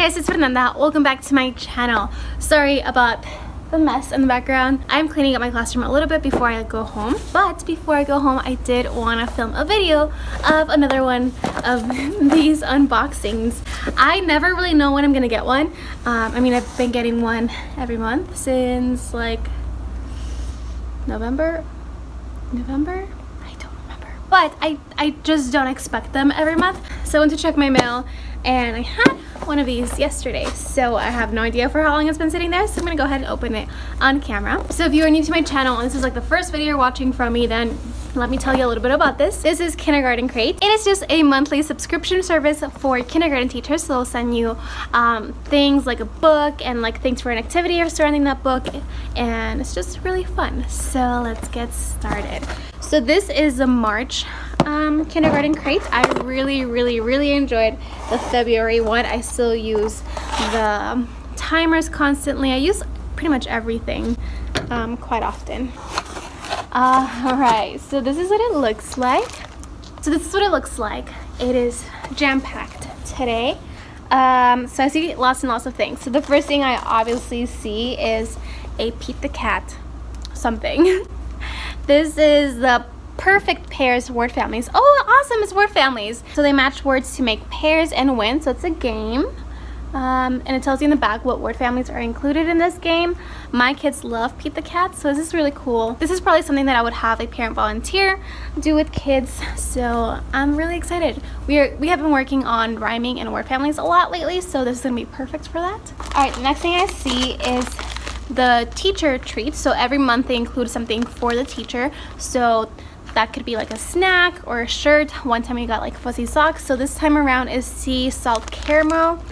guys, it's Fernanda. Welcome back to my channel. Sorry about the mess in the background. I'm cleaning up my classroom a little bit before I go home, but before I go home I did want to film a video of another one of these unboxings. I never really know when I'm gonna get one. I mean, I've been getting one every month since like November? I don't remember, but I just don't expect them every month. So I went to check my mail and I had one of these yesterday, so I have no idea for how long it's been sitting there, so I'm gonna go ahead and open it on camera. So if you are new to my channel and this is like the first video you're watching from me, then let me tell you a little bit about this. This is Kindergarten Crate. It is just a monthly subscription service for kindergarten teachers, so they'll send you things like a book and like things for an activity or surrounding that book, and it's just really fun. So let's get started. So this is a March Kindergarten Crate. I really enjoyed the February one. I still use the timers constantly. I use pretty much everything quite often. Alright, so this is what it looks like. It is jam-packed today. So I see lots and lots of things. So the first thing I obviously see is a Pete the Cat something. This is the Perfect Pairs word families. Oh, awesome, it's word families. So they match words to make pairs and win, so it's a game. And it tells you in the back what word families are included in this game. My kids love Pete the Cat, so this is really cool. This is probably something that I would have a parent volunteer do with kids, so I'm really excited. We have been working on rhyming and word families a lot lately, so this is gonna be perfect for that. All right, the next thing I see is the teacher treats. So every month they include something for the teacher. So that could be like a snack or a shirt. One time we got like fuzzy socks, so this time around is sea salt caramel,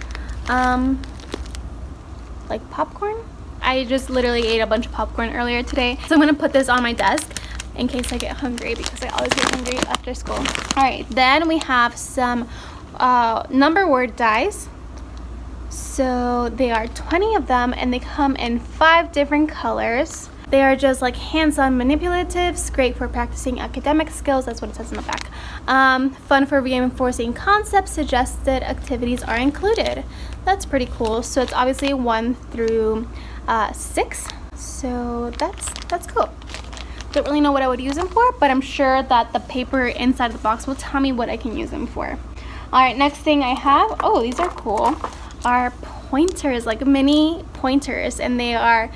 like popcorn. I just literally ate a bunch of popcorn earlier today, so I'm gonna put this on my desk in case I get hungry, because I always get hungry after school. All right, then we have some number word dies. So they are 20 of them and they come in 5 different colors. They are just like hands-on manipulatives, great for practicing academic skills. That's what it says in the back. Fun for reinforcing concepts, suggested activities are included. That's pretty cool. So it's obviously 1 through 6. So that's cool. Don't really know what I would use them for, but I'm sure that the paper inside the box will tell me what I can use them for. All right, next thing I have, oh, these are cool, are pointers, like mini pointers, and they are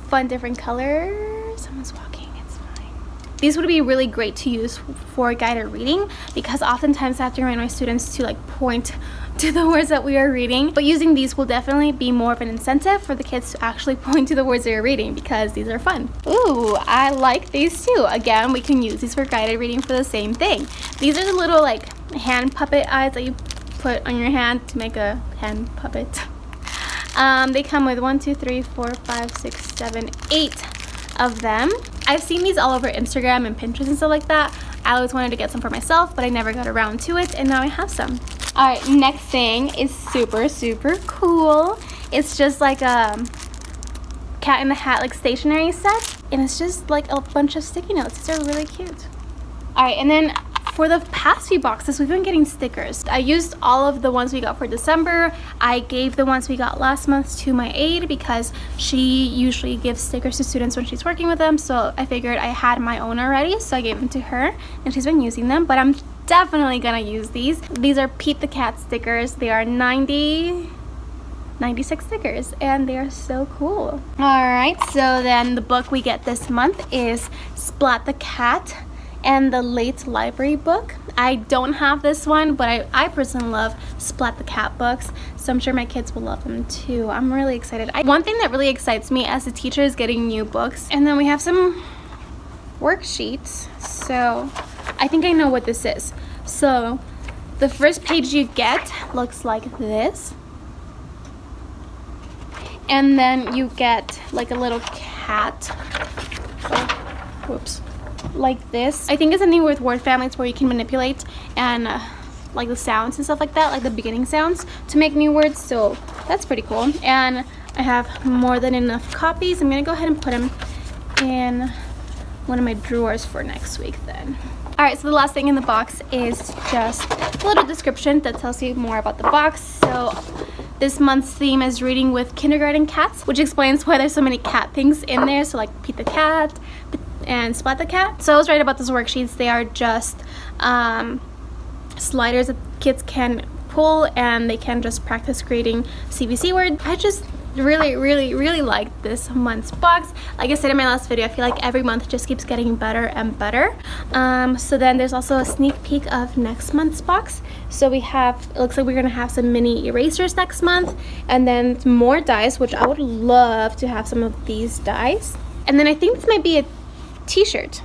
fun different colors. Someone's walking, it's fine. These would be really great to use for guided reading, because oftentimes I have to remind my students to like point to the words that we are reading, but using these will definitely be more of an incentive for the kids to actually point to the words they're reading, because these are fun. Ooh, I like these too. Again, we can use these for guided reading for the same thing. These are the little like hand puppet eyes that you put on your hand to make a hand puppet. They come with 1, 2, 3, 4, 5, 6, 7, 8 of them. I've seen these all over Instagram and Pinterest and stuff like that. I always wanted to get some for myself, but I never got around to it, and now I have some. All right, next thing is super cool. It's just like a Cat in the Hat like stationery set, and it's just like a bunch of sticky notes. These are really cute. All right, and then for the past few boxes, we've been getting stickers. I used all of the ones we got for December. I gave the ones we got last month to my aide, because she usually gives stickers to students when she's working with them, so I figured I had my own already, so I gave them to her, and she's been using them, but I'm definitely gonna use these. These are Pete the Cat stickers. They are 96 stickers, and they are so cool. All right, so then the book we get this month is Splat the Cat and the Late Library book. I don't have this one, but I personally love Splat the Cat books, so I'm sure my kids will love them too. I'm really excited. One thing that really excites me as a teacher is getting new books. And then we have some worksheets. So I think I know what this is. So the first page you get looks like this. And then you get like a little cat. Oh, whoops. Like this. I think it's something with word families where you can manipulate and like the sounds and stuff like that, like the beginning sounds, to make new words, so that's pretty cool. And I have more than enough copies. I'm gonna go ahead and put them in one of my drawers for next week then. Alright, so the last thing in the box is just a little description that tells you more about the box. So This month's theme is reading with kindergarten cats, which explains why there's so many cat things in there. So like Pete the cat and Splat the cat. So I was right about those worksheets. They are just sliders that kids can pull, and they can just practice creating CVC words. I just really like this month's box. Like I said in my last video, I feel like every month just keeps getting better and better. So then there's also a sneak peek of next month's box. So we have, it looks like we're gonna have some mini erasers next month, and then more dies, which I would love to have some of these dies. And then I think this might be a t-shirt.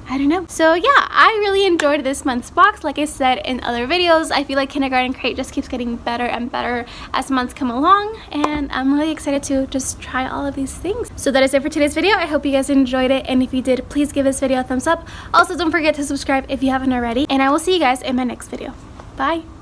I don't know. So yeah, I really enjoyed this month's box. Like I said in other videos, I feel like Kindergarten Crate just keeps getting better and better as months come along, and I'm really excited to just try all of these things. So that is it for today's video. I hope you guys enjoyed it, and if you did, please give this video a thumbs up. Also, don't forget to subscribe if you haven't already, and I will see you guys in my next video. Bye!